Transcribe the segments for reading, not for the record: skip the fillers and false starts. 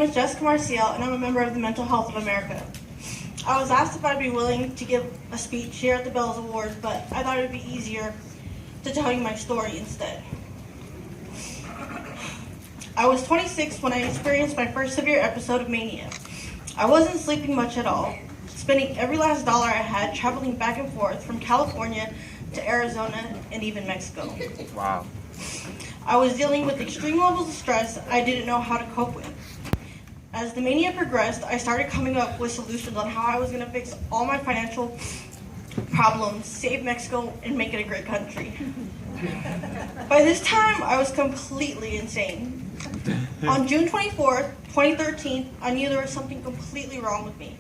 is Jessica Marcial, and I'm a member of the Mental Health of America. I was asked if I'd be willing to give a speech here at the Bells Awards, but I thought it would be easier to tell you my story instead. I was 26 when I experienced my first severe episode of mania. I wasn't sleeping much at all, spending every last dollar I had traveling back and forth from California to Arizona and even Mexico. Wow. I was dealing with extreme levels of stress I didn't know how to cope with. As the mania progressed, I started coming up with solutions on how I was going to fix all my financial problems, save Mexico, and make it a great country. By this time, I was completely insane. On June 24th, 2013, I knew there was something completely wrong with me.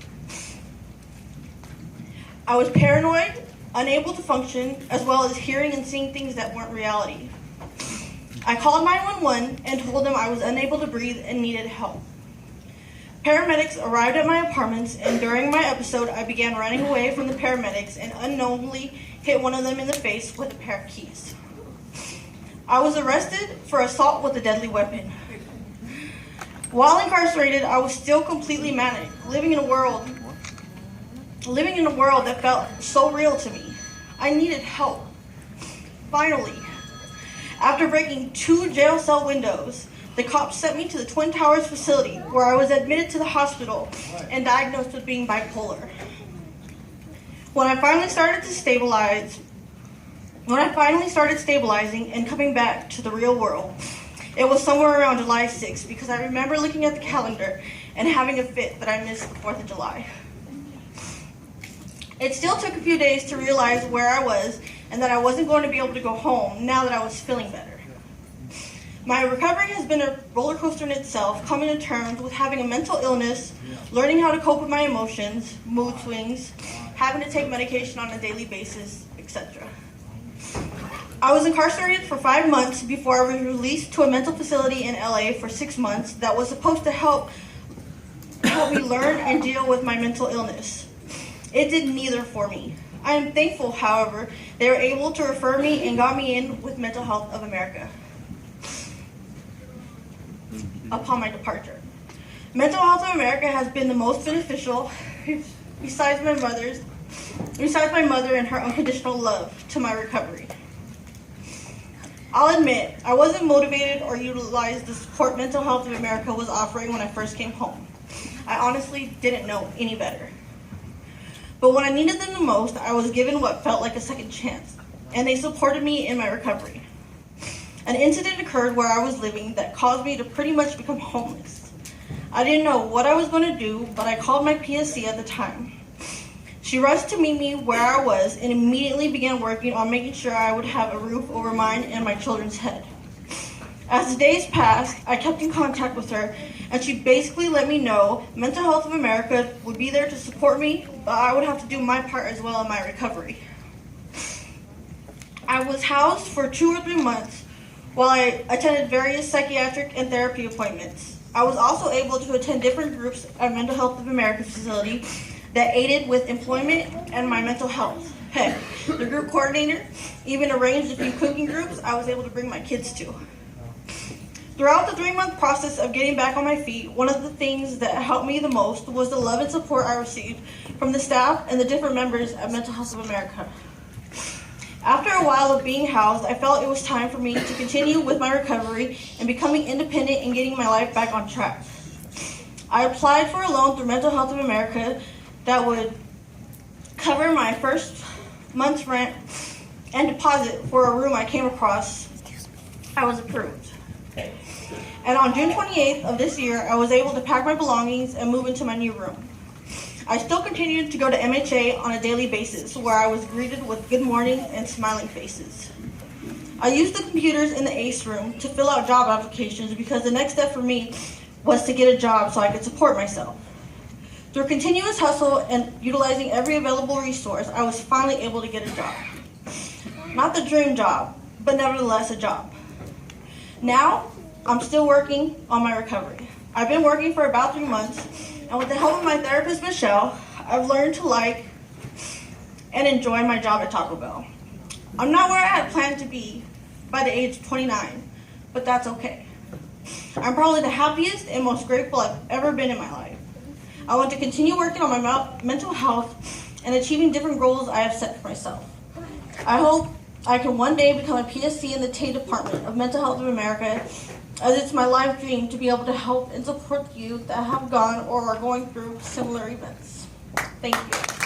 I was paranoid, unable to function, as well as hearing and seeing things that weren't reality. I called 911 and told them I was unable to breathe and needed help. Paramedics arrived at my apartments, and during my episode, I began running away from the paramedics and unknowingly hit one of them in the face with a pair of keys. I was arrested for assault with a deadly weapon. While incarcerated, I was still completely manic, living in a world that felt so real to me. I needed help. Finally, after breaking 2 jail cell windows, the cops sent me to the Twin Towers facility, where I was admitted to the hospital and diagnosed with being bipolar. When I finally started stabilizing and coming back to the real world, it was somewhere around July 6th, because I remember looking at the calendar and having a fit that I missed the 4th of July. It still took a few days to realize where I was and that I wasn't going to be able to go home now that I was feeling better. My recovery has been a roller coaster in itself, coming to terms with having a mental illness, learning how to cope with my emotions, mood swings, having to take medication on a daily basis, etc. I was incarcerated for 5 months before I was released to a mental facility in LA for 6 months that was supposed to help me learn and deal with my mental illness. It did neither for me. I am thankful, however, they were able to refer me and got me in with Mental Health of America upon my departure. Mental Health of America has been the most beneficial, besides my mother and her unconditional love to my recovery. I'll admit, I wasn't motivated or utilized the support Mental Health of America was offering when I first came home. I honestly didn't know any better. But when I needed them the most, I was given what felt like a second chance, and they supported me in my recovery. An incident occurred where I was living that caused me to pretty much become homeless. I didn't know what I was going to do, but I called my PSC at the time. She rushed to meet me where I was and immediately began working on making sure I would have a roof over mine and my children's head. As the days passed, I kept in contact with her, and she basically let me know Mental Health of America would be there to support me, but I would have to do my part as well in my recovery. I was housed for 2 or 3 months while I attended various psychiatric and therapy appointments. I was also able to attend different groups at Mental Health of America facility that aided with employment and my mental health. Heck, the group coordinator even arranged a few cooking groups I was able to bring my kids to. Throughout the 3-month process of getting back on my feet, one of the things that helped me the most was the love and support I received from the staff and the different members at Mental Health of America. After a while of being housed, I felt it was time for me to continue with my recovery and becoming independent and getting my life back on track. I applied for a loan through Mental Health of America that would cover my first month's rent and deposit for a room I came across. I was approved. And on June 28th of this year, I was able to pack my belongings and move into my new room. I still continued to go to MHA on a daily basis, where I was greeted with good morning and smiling faces. I used the computers in the ACE room to fill out job applications because the next step for me was to get a job so I could support myself. Through continuous hustle and utilizing every available resource, I was finally able to get a job. Not the dream job, but nevertheless a job. Now, I'm still working on my recovery. I've been working for about 3 months, and with the help of my therapist, Michelle, I've learned to like and enjoy my job at Taco Bell. I'm not where I had planned to be by the age of 29, but that's okay. I'm probably the happiest and most grateful I've ever been in my life. I want to continue working on my mental health and achieving different goals I have set for myself. I hope I can one day become a PSC in the Tate Department of Mental Health of America, as it's my life dream to be able to help and support youth that have gone or are going through similar events. Thank you.